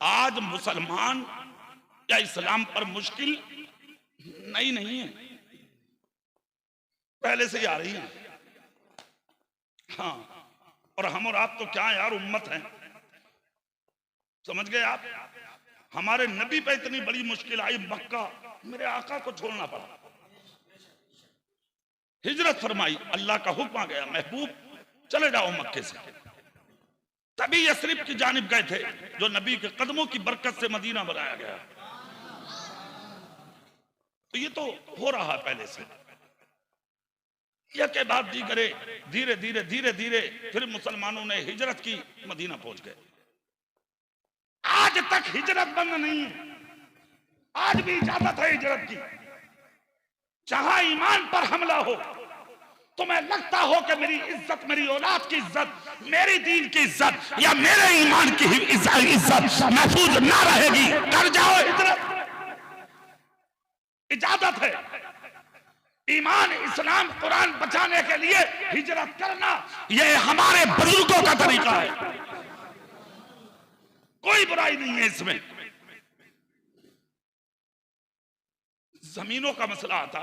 आज मुसलमान या इस्लाम पर मुश्किल नहीं है, पहले से ही आ रही है। हाँ, और हम और आप तो क्या यार उम्मत हैं, समझ गए आप। हमारे नबी पे इतनी बड़ी मुश्किल आई, मक्का मेरे आका को छोड़ना पड़ा, हिजरत फरमाई, अल्लाह का हुक्म आ गया, महबूब चले जाओ मक्के से। तभी यसरिब की जानिब गए थे, जो नबी के कदमों की बरकत से मदीना बनाया गया। तो ये तो हो रहा है पहले से। यह के बाद दीगरे धीरे धीरे धीरे धीरे फिर मुसलमानों ने हिजरत की, मदीना पहुंच गए। आज तक हिजरत बंद नहीं है, आज भी इजाजत है हिजरत की। जहां ईमान पर हमला हो, तुम्हें लगता हो कि मेरी इज्जत, मेरी औलाद की इज्जत, मेरी दीन की इज्जत या मेरे ईमान की इज्जत महफूज ना रहेगी, कर जाओ हिजरत, इजाजत है। ईमान, इस्लाम, कुरान बचाने के लिए हिजरत करना, यह हमारे बुजुर्गों का तरीका है, कोई बुराई नहीं है इसमें। जमीनों का मसला आता,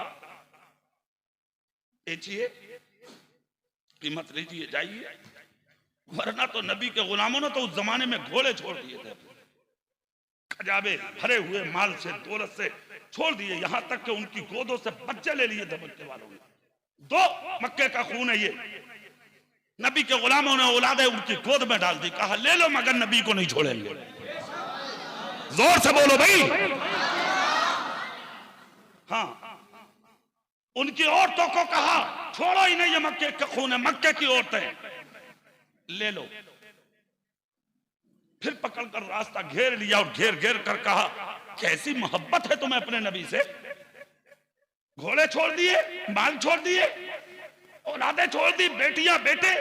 बेचिए, कीमत लीजिए, जाइए, वरना तो नबी के गुलामों ने तो उस जमाने में घोड़े छोड़ दिए थे, खजाबे भरे हुए माल से, दौलत से छोड़ दिए, यहां तक कि उनकी गोदों से बच्चे ले लिए थे मक्के वालों ने। दो मक्के का खून है ये, नबी के गुलामों ने औलादे उनकी गोद में डाल दी, कहा ले लो मगर नबी को नहीं छोड़ेंगे। जोर से बोलो भाई। हाँ, उनकी औरतों को कहा छोड़ो ही नहीं, ये मक्के का खून है, मक्के की औरतें ले लो। फिर पकड़कर रास्ता घेर लिया और घेर घेर कर कहा कैसी मोहब्बत है तुम्हें अपने नबी से, घोड़े छोड़ दिए, माल छोड़ दिए, औलादें छोड़ दी, बेटियां बेटे,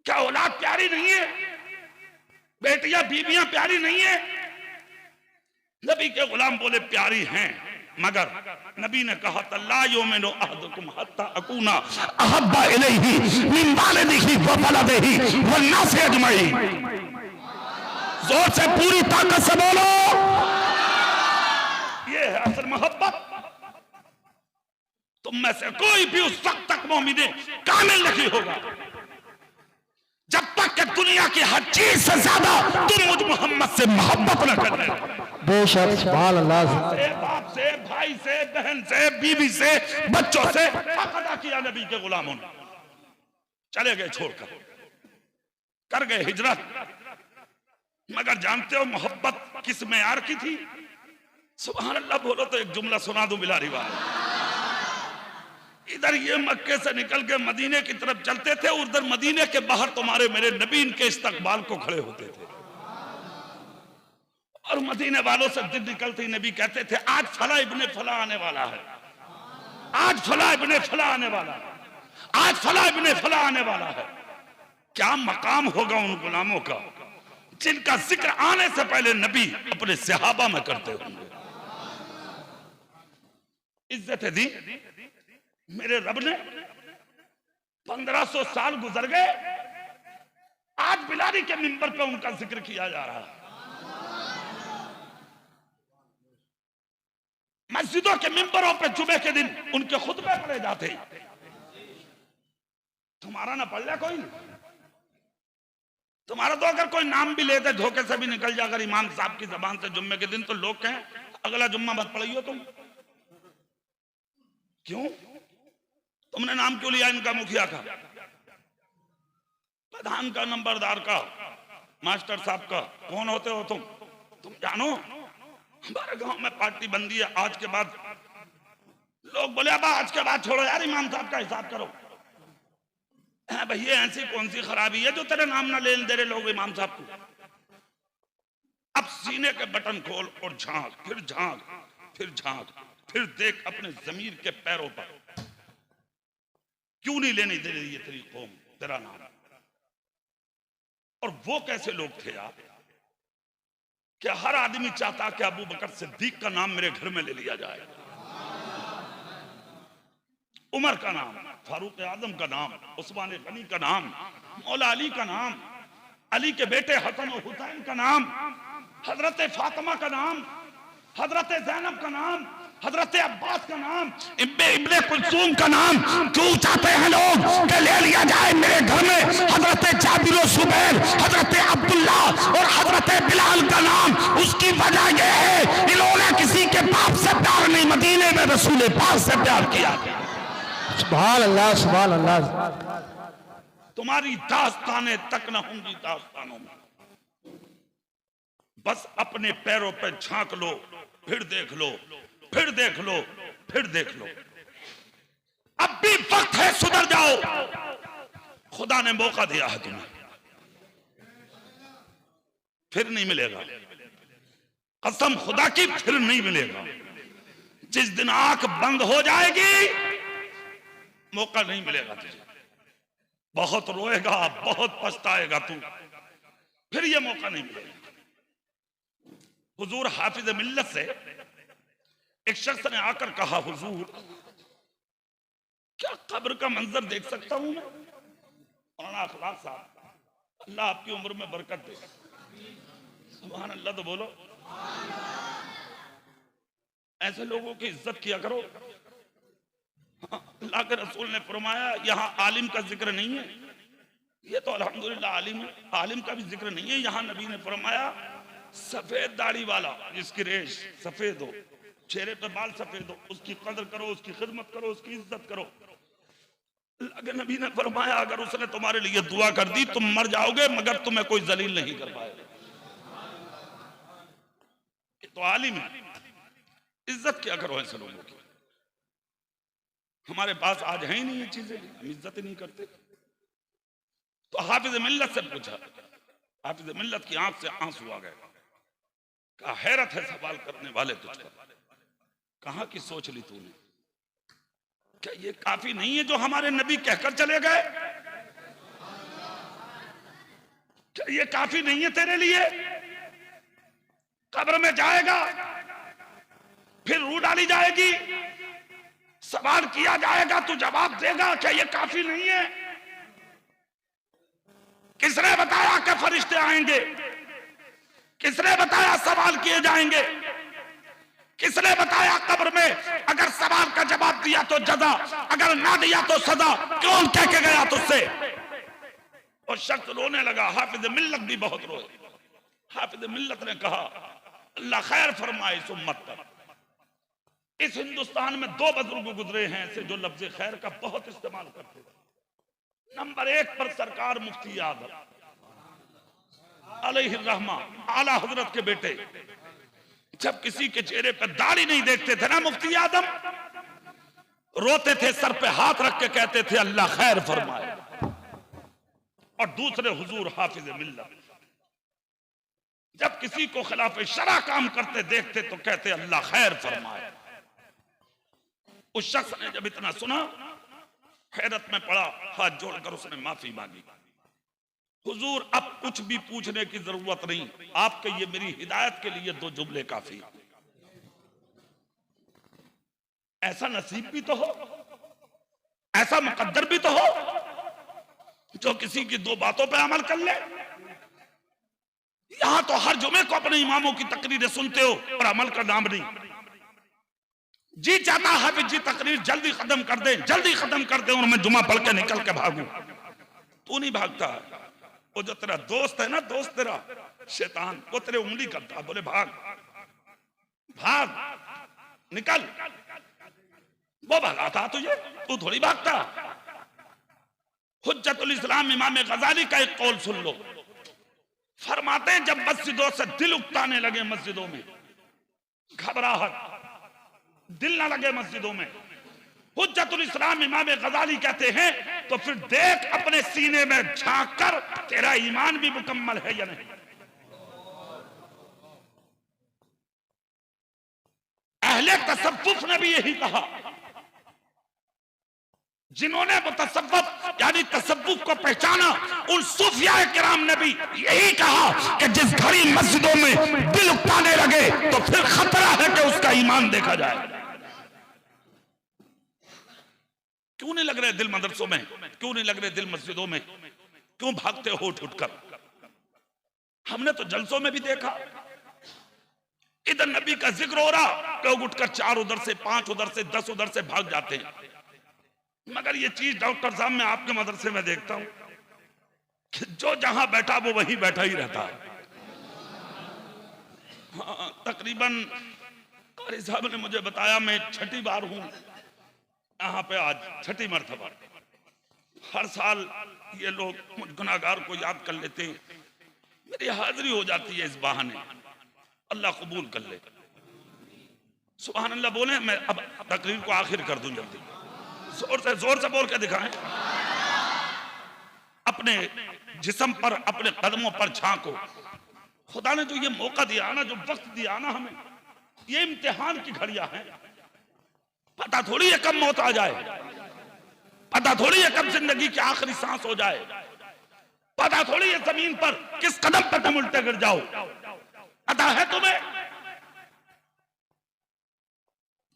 क्या औलाद प्यारी नहीं है, बेटियां बीबियां प्यारी नहीं है। नबी के गुलाम बोले प्यारी हैं, मगर नबी ने कहा तल्ला युमिनु अहदुकुम हत्ता अकूना अहब्बा इलैहि मिन वालिदिही व वलदिही वन्नासि अजमईन। जोर से पूरी ताकत से बोलो, ये है असल मोहब्बत। तुम में से कोई भी उस वक्त तक मोमिन कामिल नहीं होगा जब तक कि दुनिया की हर चीज से ज्यादा तुम मुझ मोहम्मद से मोहब्बत न कर रहे। बेशक सुभान अल्लाह। बाप से, भाई से, बहन से, बीवी से, बच्चों से हक अदा किया नबी के गुलामों ने, चले गए छोड़कर, कर गए हिजरत। मगर जानते हो मोहब्बत किस मेयार की थी? सुभान अल्लाह बोलो तो एक जुमला सुना दूं बिला रिवाज। इधर ये मक्के से निकल के मदीने की तरफ चलते थे, उधर मदीने के बाहर तुम्हारे मेरे नबी इनके इस्तकबाल को खड़े होते थे, और मदीने वालों से दिन निकलते नबी कहते थे आज फला इब्ने फला आने वाला है, आज फला इब्ने फला आने वाला है, आज फला इब्ने फला आने वाला है। क्या मकाम होगा उन गुलामों का जिनका जिक्र आने से पहले नबी अपने सहाबा में करते होंगे। इज्जत दी मेरे रब ने, 1500 साल गुजर गए, आज बिलाली के मिंबर पे उनका जिक्र किया जा रहा है, मस्जिदों के मिंबरों पे जुमे के दिन उनके खुतबे पढ़े जाते। तुम्हारा ना पढ़ लिया कोई, तुम्हारा तो अगर कोई नाम भी लेते धोखे से भी निकल जाकर इमाम साहब की जबान से जुम्मे के दिन, तो लोग कहें अगला जुम्मा मत पढ़ियो तुम। क्यों? तुमने नाम क्यों लिया इनका, मुखिया का, प्रधान का, नंबरदार का, मास्टर साहब का? कौन होते हो तुम जानो? हमारे गांव में पार्टी बंदी है, आज के बाद लोग बोले अब आज के बाद छोड़ो यार, इमाम साहब का हिसाब करो। भैया ऐसी कौन सी खराबी है जो तेरे नाम ना लेने दे रहे लोग इमाम साहब को? अब सीने के बटन खोल और झांक, फिर झांक, फिर झांक, फिर देख अपने जमीर के पैरों पर, क्यों नहीं लेने दे रही है तेरी कौम तेरा नाम? और वो कैसे लोग थे यार कि हर आदमी चाहता कि अबू बकर सिद्दीक का नाम मेरे घर में ले लिया जाए, उमर का नाम, फारूक आजम का नाम, उस्मान गनी का नाम, मौला अली का नाम, अली के बेटे हसन और हुसैन का नाम, हजरत फातिमा का नाम, हजरत ज़ैनब का नाम, हजरत अब्बास का नाम, इब्ने कुलसूम का नाम क्यों चाहते हैं लोग कि ले लिया जाए मेरे घर में हजरत जाबिर और जुबैर, हजरत अब्दुल्ला और हजरत बिलाल का नाम? उसकी वजह यह है इन्होंने किसी के बाप से प्यार नहीं, मदीने में रसूल पाक से प्यार किया। सुभान अल्लाह, सुभान अल्लाह। तुम्हारी दास्तानें तक न होंगी दास्तानों में, बस अपने पैरों पर झांक लो, फिर देख लो, फिर देख लो, फिर देख लो। अब भी वक्त है, सुधर जाओ। खुदा ने मौका दिया है तुम्हें, फिर नहीं मिलेगा। कसम खुदा की, फिर नहीं मिलेगा। जिस दिन आंख बंद हो जाएगी मौका नहीं मिलेगा तुझे। बहुत रोएगा, बहुत पछताएगा तू, फिर ये मौका नहीं मिलेगा। हुजूर हाफिज मिल्लत से एक शख्स ने आकर कहा, हुजूर क्या कब्र का मंजर देख सकता हूं मैं? मौलाना अखलाक साहब, अल्लाह आपकी उम्र में बरकत दे। सुभान अल्लाह तो बोलो। ऐसे लोगों की इज्जत किया करो। अल्लाह के रसूल ने फरमाया यहाँ आलिम का जिक्र नहीं है, ये तो अल्हम्दुलिल्लाह आलिम है, आलिम का भी जिक्र नहीं है। यहाँ नबी ने फरमाया सफेद दाढ़ी वाला जिसकी रेश सफेद हो, चेहरे पे बाल सफेद हो, उसकी कदर करो, उसकी खिदमत करो, उसकी इज्जत करो। अल्लाह के नबी ने फरमाया अगर उसने तुम्हारे लिए दुआ कर दी तुम मर जाओगे मगर तुम्हें कोई जलील नहीं कर पाएगा। ये तो आलिम है, इज्जत क्या करो ऐसे लोगों की। हमारे पास आज है ही नहीं ये चीजें, हम इज्जत ही नहीं करते। तो हाफिज मिल्लत से पूछा, हाफिज मिल्लत की आंख से आंसू आ गए। कहा हैरत है सवाल करने वाले तुझ पर, कहां की सोच ली तूने? क्या ये काफी नहीं है जो हमारे नबी कहकर चले गए? क्या ये काफी नहीं है तेरे लिए? कब्र में जाएगा, फिर रूह डाली जाएगी, सवाल किया जाएगा, तू जवाब देगा। क्या ये काफी नहीं है? किसने बताया कि फरिश्ते आएंगे? किसने बताया सवाल किए जाएंगे? किसने बताया कब्र में अगर सवाल का जवाब दिया तो जजा, अगर ना दिया तो सजा? कौन कह के गया तुझसे? और शख्स रोने लगा। हाफिज मिल्लत भी बहुत रोए। हाफिज मिल्लत ने कहा अल्लाह खैर फरमाए इस उम्मत पर। इस हिंदुस्तान में दो बुजुर्ग गुजरे हैं ऐसे जो लफ्ज खैर का बहुत इस्तेमाल करते थे। नंबर एक पर सरकार मुफ्ती आदम अलैहिर्रहमा आला हजरत के बेटे, जब किसी के चेहरे पर दाढ़ी नहीं देखते थे ना मुफ्ती आदम, रोते थे, सर पे हाथ रख के कहते थे अल्लाह खैर फरमाए। और दूसरे हुजूर हाफिज मिल्लत जब किसी को खिलाफ शरा काम करते देखते तो कहते अल्लाह खैर फरमाए। उस शख्स ने जब इतना सुना हैरत में पड़ा, हाथ जोड़कर उसने माफी मांगी। हुजूर अब कुछ भी पूछने की जरूरत नहीं, आपके ये मेरी हिदायत के लिए दो जुमले काफी। ऐसा नसीब भी तो हो, ऐसा मुकद्दर भी तो हो जो किसी की दो बातों पे अमल कर ले। यहां तो हर जुमे को अपने इमामों की तकरीरें सुनते हो और अमल का नाम नहीं। जी चाहता है कि जी तकरीर जल्दी खत्म कर दे, जल्दी खत्म कर दे और मैं जुमा पढ़ के निकल के भागूं। तू नहीं भागता। वो जो तेरा दोस्त है ना, दोस्त तेरा शैतान, वो तेरे उंगली करता, बोले भाग भाग निकल। वो भगाता तुझे, तू थोड़ी भागता। हुज्जतुल इस्लाम इमाम गजाली का एक कौल सुन लो। फरमाते हैं जब मस्जिदों से दिल उकताने लगे, मस्जिदों में घबराहट, दिल ना लगे मस्जिदों में, हुज्जतुल इस्लाम इमाम गजाली कहते हैं तो फिर देख अपने सीने में झांक कर तेरा ईमान भी मुकम्मल है या नहीं। अहले तसव्वुफ ने भी यही कहा। जिन्होंने वो तसव्वुफ यानी तसव्वुफ को पहचाना, उन सूफिया किराम ने भी यही कहा कि जिस घड़ी मस्जिदों में दिल उकताने लगे तो फिर खतरा है कि उसका ईमान देखा जाए। क्यों नहीं लग रहे दिल मदरसों में? क्यों नहीं लग रहे दिल मस्जिदों में? क्यों भागते हो उठ उठकर? हमने तो जलसों में भी देखा, इधर नबी का जिक्र हो रहा, लोग उठकर 4 उधर से, 5 उधर से, 10 उधर से भाग जाते हैं। मगर ये चीज डॉक्टर साहब मैं आपके मदरसे में देखता हूं कि जो जहां बैठा वो वहीं बैठा ही रहता है। हाँ, तकरीबन कारी साहब ने मुझे बताया, मैं 6ठी बार हूं यहाँ पे, आज 6ठी मर्तबा। हर साल ये लोग मुझ गुनाहगार को याद कर लेते हैं, मेरी हाजिरी हो जाती है इस बहाने। अल्लाह कबूल कर ले। सुभान अल्लाह बोले। मैं अब तकरीर को आखिर कर दूं जल्दी, जोर से बोल के दिखाएं। अपने जिस्म पर, अपने कदमों पर झांको। खुदा ने जो ये मौका दिया ना, जो वक्त दिया ना हमें, ये इम्तिहान की घड़ियां हैं। पता थोड़ी है कब मौत आ जाए, पता थोड़ी है कब जिंदगी की आखिरी सांस हो जाए, पता थोड़ी है जमीन पर किस कदम पर तुम उल्टे गिर जाओ। पता है तुम्हें?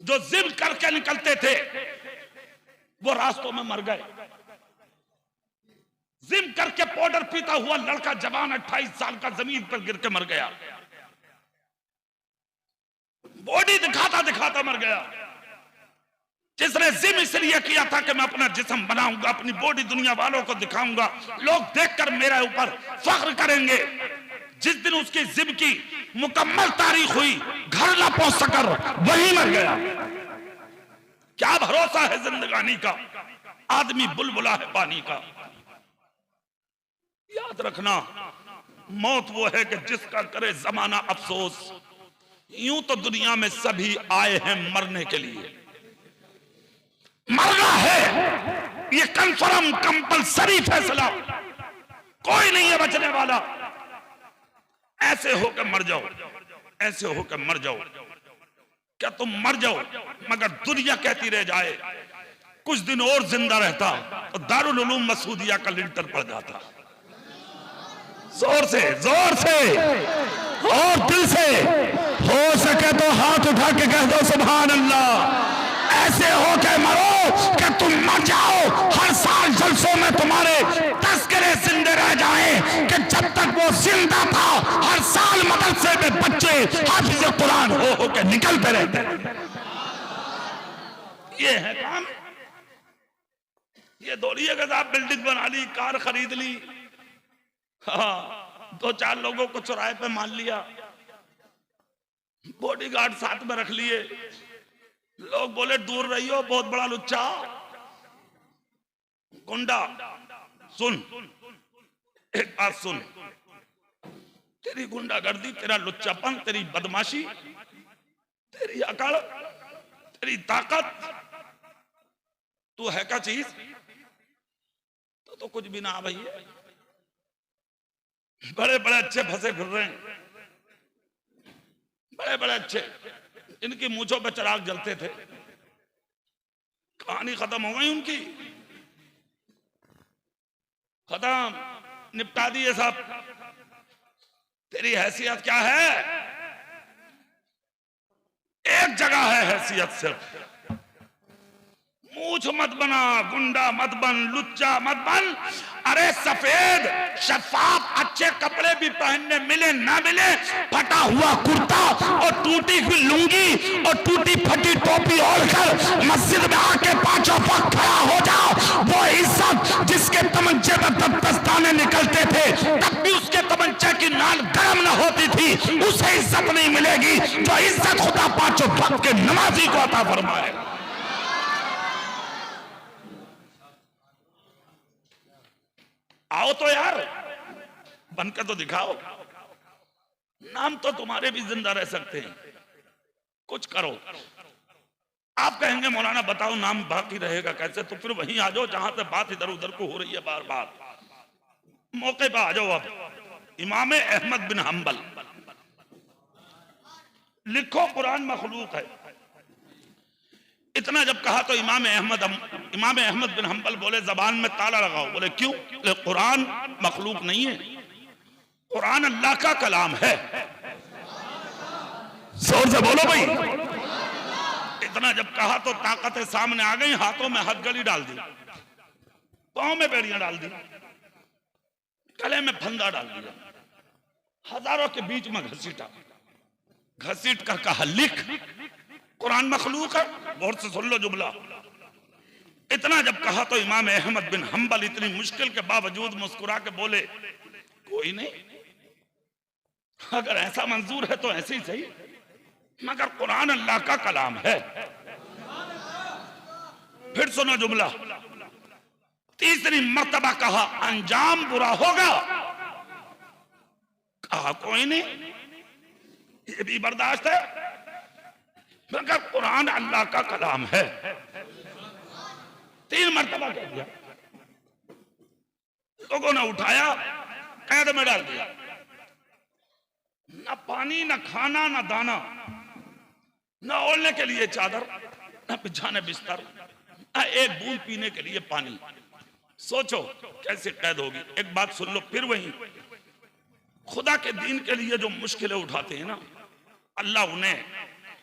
जो जिद करके निकलते थे वो रास्तों में मर गए। जिम करके पाउडर पीता हुआ लड़का जवान 28 साल का जमीन पर गिर के मर गया। बॉडी दिखाता दिखाता मर गया। जिसने जिम इसलिए किया था कि मैं अपना जिस्म बनाऊंगा, अपनी बॉडी दुनिया वालों को दिखाऊंगा, लोग देखकर मेरे ऊपर फख्र करेंगे। जिस दिन उसकी जिम की मुकम्मल तारीख हुई, घर ना पहुंच सकर वहीं मर गया। क्या भरोसा है जिंदगानी का, आदमी बुलबुला है पानी का। याद रखना, मौत वो है कि जिसका करे जमाना अफसोस। यूं तो दुनिया में सभी आए हैं मरने के लिए, मरना है ये कंफर्म कंपलसरी फैसला, कोई नहीं है बचने वाला। ऐसे होकर मर जाओ, ऐसे होकर मर जाओ। क्या तुम मर जाओ मगर दुनिया कहती रह जाए, कुछ दिन और जिंदा रहता तो दारुल उलूम मसूदिया का लिंटर पड़ जाता। जोर से और दिल से, हो सके तो हाथ उठा के कह दो सुभान अल्लाह। ऐसे हो के मरो कि तुम मर जाओ, हर साल जलसों में तुम्हारे तस्करे जिंदे रह जाएं कि जब तक वो जिंदा था हर साल मदरसे में बच्चे हाफिज कुरान हो के निकलते रहते। ये है काम। ये दौड़ी अगर आप बिल्डिंग बना ली, कार खरीद ली, हाँ 2-4 लोगों को चौराहे पे मान लिया, बॉडीगार्ड साथ में रख लिए, लोग बोले दूर रहियो बहुत बड़ा लुच्चा गुंडा। सुन एक बात सुन, तेरी गुंडागर्दी, तेरा लुच्चापन, तेरी बदमाशी, तेरी अकड़, तेरी ताकत, तू है क्या चीज? तो कुछ भी ना भैया। बड़े बड़े अच्छे फंसे फिर रहे हैं, बड़े बड़े अच्छे, इनकी मूंछों पे चिराग जलते थे, कहानी खत्म हो गई उनकी, खत्म, निपटा दिए सब। तेरी हैसियत क्या है? एक जगह है हैसियत, सिर्फ मूछ मत बना, गुंडा मत बन, लुच्चा मत बन। अरे सफेद शफाफ अच्छे कपड़े भी पहनने मिले ना मिले, फटा हुआ कुर्ता और टूटी हुई लुंगी और टूटी फटी टोपी ओढ़कर मस्जिद में आके 5 वक्त खड़ा हो जाओ। वो इज्जत जिसके तमंचे में तब दस्ताने निकलते थे, तब भी उसके तमंचे की नाल गर्म न होती थी, उसे इज्जत नहीं मिलेगी जो इज्जत खुदा 5 वक्त के नमाजी को अता फरमाए। आओ तो यार, बनकर तो दिखाओ। नाम तो तुम्हारे भी जिंदा रह सकते हैं, कुछ करो। आप कहेंगे मौलाना बताओ नाम बाकी रहेगा कैसे, तो फिर वहीं आ जाओ जहां से बात इधर उधर को हो रही है बार बार। मौके पर आ जाओ। अब इमाम अहमद बिन हंबल, लिखो कुरान मखलूक है। इतना जब कहा तो इमाम अहमद बिन हंबल बोले जबान में ताला लगाओ। बोले क्यों? बोले कुरान मखलूक नहीं है, कुरान अल्लाह का कलाम है। जोर से बोलो भाई। इतना जब कहा तो ताकतें सामने आ गई, हाथों में हथकड़ी डाल दी, पांव में बेड़ियां डाल दी, गले में फंदा डाल दिया, हजारों के बीच में घसीटा, घसीट कर कहा लिख, कुरान मखलूक है। गौर से सुन लो जुमला। इतना जब कहा तो इमाम अहमद बिन हंबल इतनी मुश्किल के बावजूद मुस्कुरा के बोले, कोई नहीं, अगर ऐसा मंजूर है तो ऐसे ही सही, मगर कुरान अल्लाह का कलाम है। फिर सुनो जुमला। तीसरी मर्तबा कहा अंजाम बुरा होगा। कहा कोई नहीं, ये भी बर्दाश्त है, मगर कुरान अल्लाह का कलाम है। 3 मर्तबा कह दिया। लोगों ने उठाया, कैद में डाल दिया। ना पानी, ना खाना, ना दाना, ना ओढ़ने के लिए चादर, ना बिछाने बिस्तर, ना एक बूंद पीने के लिए पानी। सोचो कैसे कैद होगी। एक बात सुन लो, फिर वही खुदा के दीन के लिए जो मुश्किलें उठाते हैं ना, अल्लाह उन्हें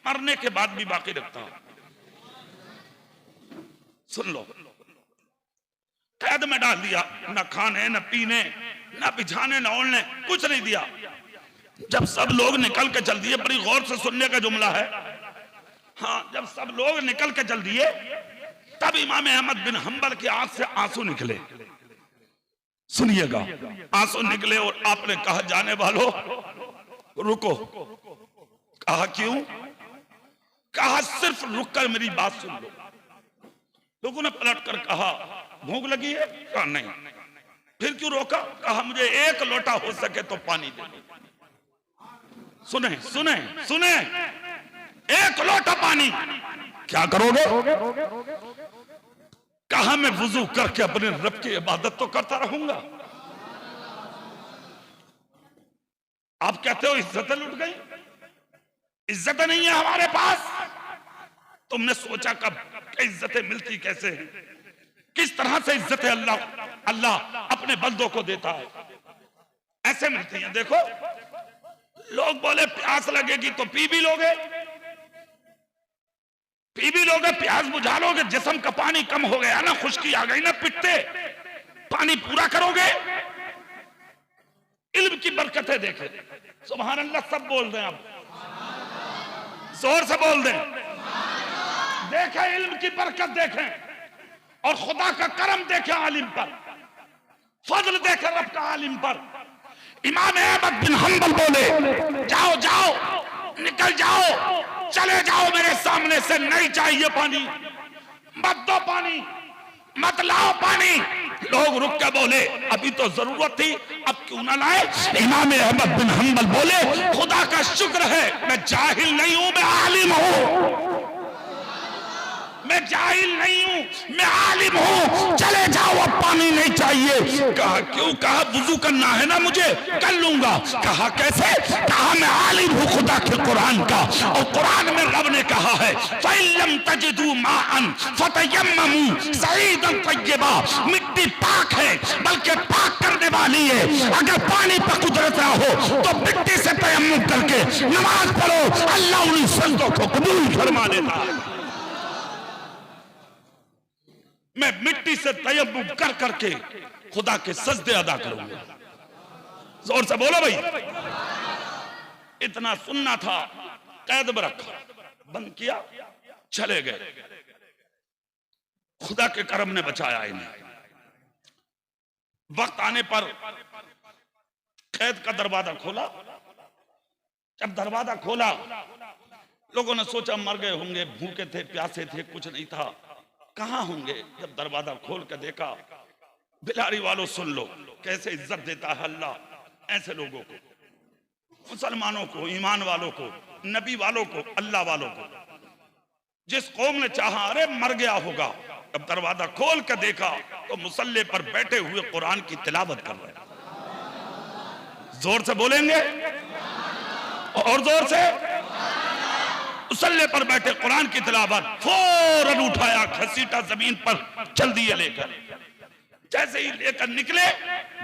मरने के बाद भी बाकी रखता है। सुन लो, कैद में डाल दिया, ना खाने, ना पीने, ना बिछाने, ना ओढ़ने, कुछ नहीं दिया। जब सब लोग निकल के चल दिए, बड़ी गौर से सुनने का जुमला है। हाँ, जब सब लोग निकल के चल दिए, तब इमाम अहमद बिन हंबल की आंख से आंसू निकले। सुनिएगा, आंसू निकले और आपने कहा जाने वालों रुको। कहा क्यों? कहा सिर्फ रुक कर मेरी बात सुन लो। लोगों ने पलट कर कहा भूख लगी है? कहा नहीं। फिर क्यों रोका? कहा मुझे एक लोटा हो सके तो पानी दे दो। सुने सुने सुने, एक लोटा पानी, क्या करोगे? कहा मैं वुजू करके अपने रब की इबादत तो करता रहूंगा। आप कहते हो इज्जतें लुट गई, इज्जतें नहीं है हमारे पास। तुमने सोचा कब इज्जतें मिलती कैसे हैं? किस तरह से इज्जतें अल्लाह अपने बंदों को देता है, ऐसे मिलती हैं। देखो, लोग बोले प्यास लगेगी तो पी भी लोगे, पी भी लोगे, प्यास बुझा लोगे। जिस्म का पानी कम हो गया ना, खुश्की आ गई ना, पिटते पानी पूरा करोगे। इल्म की बरकतें देखें, सुभान अल्लाह। सब बोल दें, अब जोर से बोल दें। देखें इल्म की बरकत देखें, और खुदा का करम देखें आलिम पर, फजल देखें रब का आलिम पर। इमाम अहमद बिन हंबल बोले जाओ जाओ, निकल जाओ, चले जाओ मेरे सामने से। नहीं चाहिए पानी, मत दो पानी, मत लाओ पानी। लोग रुक के बोले अभी तो जरूरत थी, अब क्यों ना लाए? इमाम अहमद बिन हंबल बोले खुदा का शुक्र है मैं जाहिल नहीं हूं, मैं आलिम हूं। मैं जाहिल नहीं हूं, मैं आलिम हूं। चले जाओ, अब पानी नहीं चाहिए। कहा क्यों? कहा वुजू करना है ना मुझे, कर लूंगा। कहा कैसे? कहा मैं आलिम हूं खुदा के कुरान का, और कुरान में रब ने कहा है फइल्लम तजिदू माअन फतयम्ममू सईदन तय्यबा। मिट्टी पाक है, बल्कि पाक करने वाली है। अगर पानी पर कुदरत ना हो तो मिट्टी से तयम्मुम करके नमाज पढ़ो, अल्लाह उन सजदों को कबूल फरमा लेता है। मैं मिट्टी से तयम्मुम कर करके खुदा के सजदे अदा करूंगा। जोर से बोलो भाई। इतना सुनना था, कैद में रखा, बंद किया, चले गए। खुदा के करम ने बचाया इन्हें। वक्त आने पर कैद का दरवाजा खोला। जब दरवाजा खोला, लोगों ने सोचा मर गए होंगे, भूखे थे, प्यासे थे, कुछ नहीं था, कहां होंगे। जब दरवाजा खोल कर देखा, बिलारी वालों सुन लो कैसे इज्जत देता है अल्लाह ऐसे लोगों को, मुसलमानों को, ईमान वालों को, नबी वालों को, अल्लाह वालों को। जिस कौम ने चाहा अरे मर गया होगा, जब दरवाजा खोल कर देखा तो मुसल्ले पर बैठे हुए कुरान की तिलावत कर रहे। जोर से बोलेंगे, और जोर से। मुसल्ले पर बैठे कुरान की तिलावत, फौरन उठाया, घसीटा, जमीन पर चल दिए लेकर। जैसे ही लेकर निकले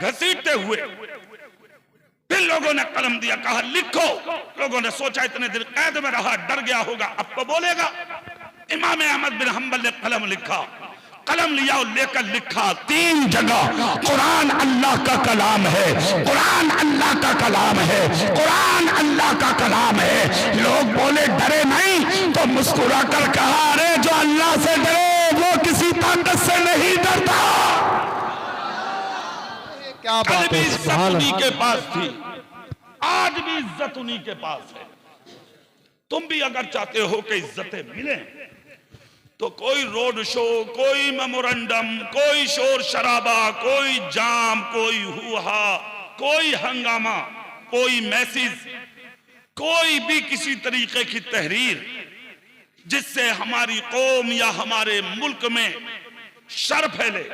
घसीटते हुए, फिर लोगों ने कलम दिया, कहा लिखो। लोगों ने सोचा इतने दिन कैद में रहा, डर गया होगा, अब तो बोलेगा। इमाम अहमद बिन हंबल ने कलम लिखा। कलम लिया और लेकर लिखा 3 जगह कुरान अल्लाह का कलाम है, कुरान अल्लाह का कलाम है, कुरान अल्लाह का कलाम है। लोग बोले डरे नहीं, तो मुस्कुरा कर कहा अरे जो अल्लाह से डरे वो किसी ताकत से नहीं डरता। क्या कल बात भी है, इज्जत सुभान उन्हीं के अल्लाह। पास थी, आज भी इज्जत उन्हीं के पास है। तुम भी अगर चाहते हो कि इज्जतें मिले तो कोई रोड शो, कोई मेमोरेंडम, कोई शोर शराबा, कोई जाम, कोई हुआ, कोई हंगामा, कोई मैसेज, कोई भी किसी तरीके की तहरीर जिससे हमारी कौम या हमारे मुल्क में शर फैले,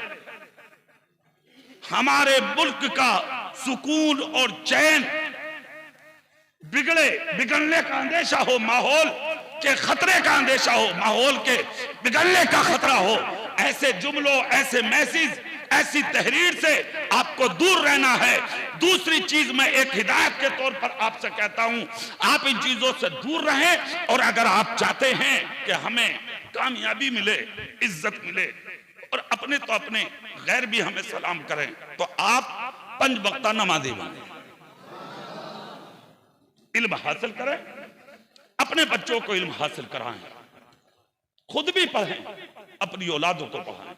हमारे मुल्क का सुकून और चैन बिगड़ने का अंदेशा हो, माहौल के खतरे का अंदेशा हो, माहौल के बिगड़ने का खतरा हो, ऐसे जुमलों, ऐसे मैसेज, ऐसी तहरीर से आपको दूर रहना है। दूसरी चीज मैं एक हिदायत के तौर पर आपसे कहता हूं, आप इन चीजों से दूर रहें। और अगर आप चाहते हैं कि हमें कामयाबी मिले, इज्जत मिले और अपने तो अपने गैर भी हमें सलाम करें, तो आप 5 वक्ता नमाज़ी बने, इल्म हासिल करें, अपने बच्चों को इल्म हासिल कराएं, खुद भी पढ़ें, अपनी औलादों को पढ़ाएं,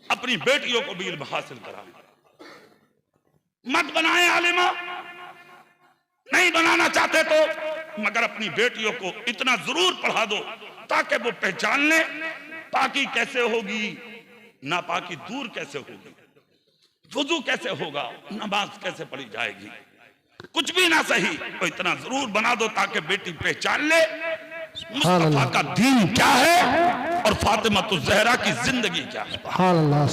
अपनी बेटियों को भी इल्म हासिल कराएं। मत बनाएं आलिमा, नहीं बनाना चाहते तो मगर अपनी बेटियों को इतना जरूर पढ़ा दो ताकि वो पहचान ले पाकी कैसे होगी, नापाकी दूर कैसे होगी, वुजू कैसे होगा, नमाज कैसे पढ़ी जाएगी। कुछ भी ना सही तो इतना जरूर बना दो ताकि बेटी पहचान ले मुस्तफा का दीन क्या है और फातिमा तो ज़हरा की जिंदगी क्या है। सुभान अल्लाह।